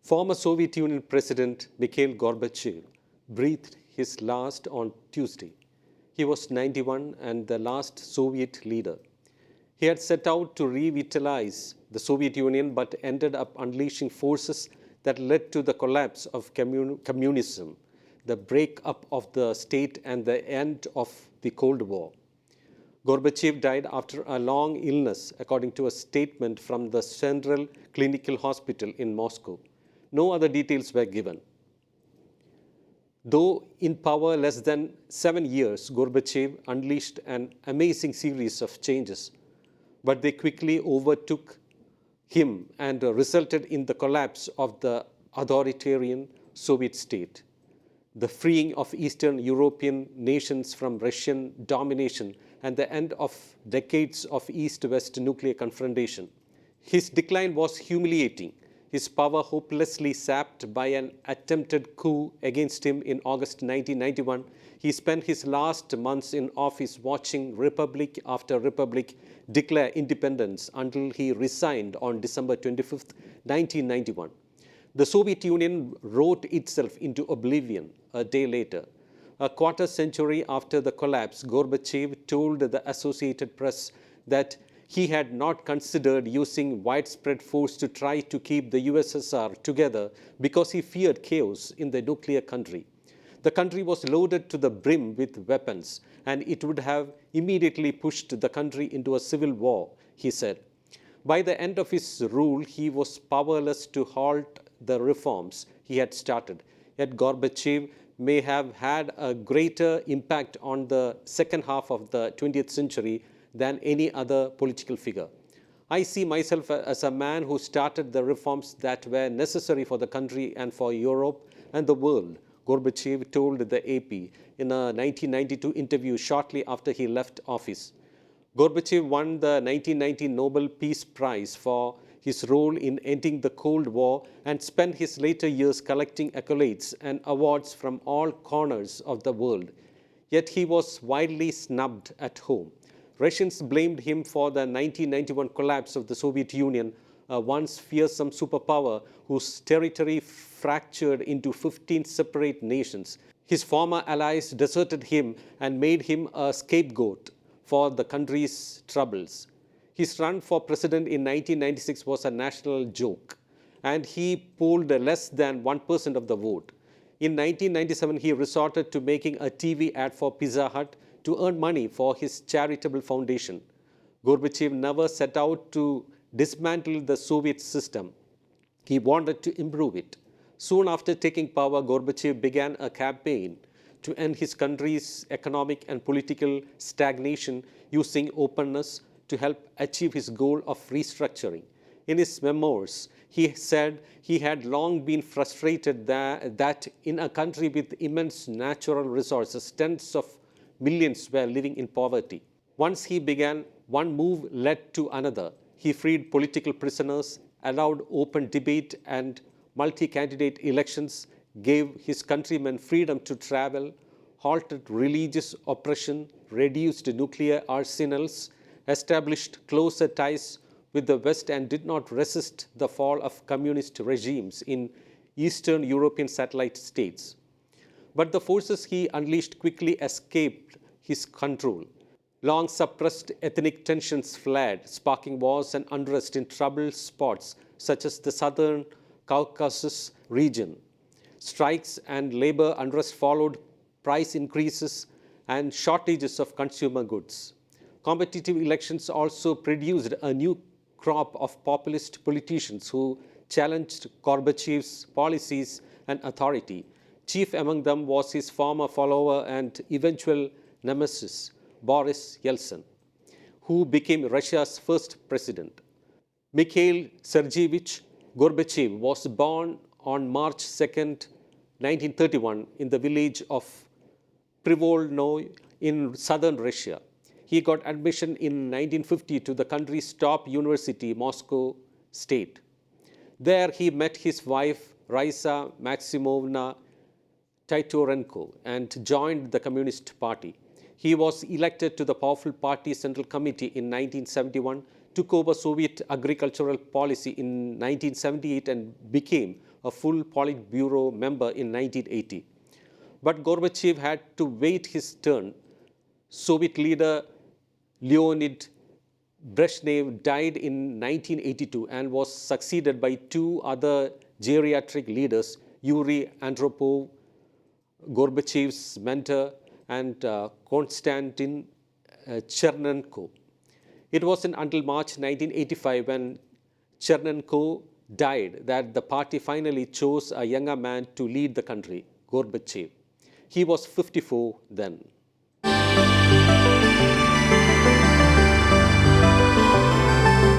Former Soviet Union President Mikhail Gorbachev breathed his last on Tuesday. He was 91 and the last Soviet leader. He had set out to revitalize the Soviet Union but ended up unleashing forces that led to the collapse of communism, the breakup of the state, and the end of the Cold War. Gorbachev died after a long illness, according to a statement from the Central Clinical Hospital in Moscow. No other details were given. Though in power less than 7 years, Gorbachev unleashed an amazing series of changes, but they quickly overtook him and resulted in the collapse of the authoritarian Soviet state, the freeing of Eastern European nations from Russian domination, and the end of decades of East-West nuclear confrontation. His decline was humiliating, his power hopelessly sapped by an attempted coup against him in August 1991. He spent his last months in office watching republic after republic declare independence until he resigned on December 25, 1991. The Soviet Union wrote itself into oblivion a day later. A quarter century after the collapse, Gorbachev told the Associated Press that he had not considered using widespread force to try to keep the USSR together because he feared chaos in the nuclear country. The country was loaded to the brim with weapons, and it would have immediately pushed the country into a civil war, he said. By the end of his rule, he was powerless to halt the reforms he had started. Yet Gorbachev may have had a greater impact on the second half of the 20th century than any other political figure. I see myself as a man who started the reforms that were necessary for the country and for Europe and the world, Gorbachev told the AP in a 1992 interview shortly after he left office. Gorbachev won the 1990 Nobel Peace Prize for his role in ending the Cold War and spent his later years collecting accolades and awards from all corners of the world. Yet he was widely snubbed at home. Russians blamed him for the 1991 collapse of the Soviet Union, a once fearsome superpower whose territory fractured into 15 separate nations. His former allies deserted him and made him a scapegoat for the country's troubles. His run for president in 1996 was a national joke, and he polled less than 1% of the vote. In 1997, he resorted to making a TV ad for Pizza Hut to earn money for his charitable foundation. Gorbachev never set out to dismantle the Soviet system. He wanted to improve it. Soon after taking power, Gorbachev began a campaign to end his country's economic and political stagnation using openness to help achieve his goal of restructuring. In his memoirs, he said he had long been frustrated that in a country with immense natural resources, tens of millions were living in poverty. Once he began, one move led to another. He freed political prisoners, allowed open debate and multi-candidate elections, gave his countrymen freedom to travel, halted religious oppression, reduced nuclear arsenals, established closer ties with the West, and did not resist the fall of communist regimes in Eastern European satellite states. But the forces he unleashed quickly escaped his control. Long suppressed ethnic tensions flared, sparking wars and unrest in troubled spots such as the southern Caucasus region. Strikes and labor unrest followed, price increases and shortages of consumer goods. Competitive elections also produced a new crop of populist politicians who challenged Gorbachev's policies and authority. Chief among them was his former follower and eventual nemesis, Boris Yeltsin, who became Russia's first president. Mikhail Sergeyevich Gorbachev was born on March 2, 1931, in the village of Privolnoye in southern Russia. He got admission in 1950 to the country's top university, Moscow State. There he met his wife, Raisa Maximovna Titorenko, and joined the Communist Party. He was elected to the powerful party Central Committee in 1971, took over Soviet agricultural policy in 1978, and became a full Politburo member in 1980. But Gorbachev had to wait his turn. Soviet leader Leonid Brezhnev died in 1982 and was succeeded by two other geriatric leaders, Yuri Andropov, Gorbachev's mentor, and Konstantin Chernenko. It wasn't until March 1985, when Chernenko died, that the party finally chose a younger man to lead the country, Gorbachev. He was 54 then.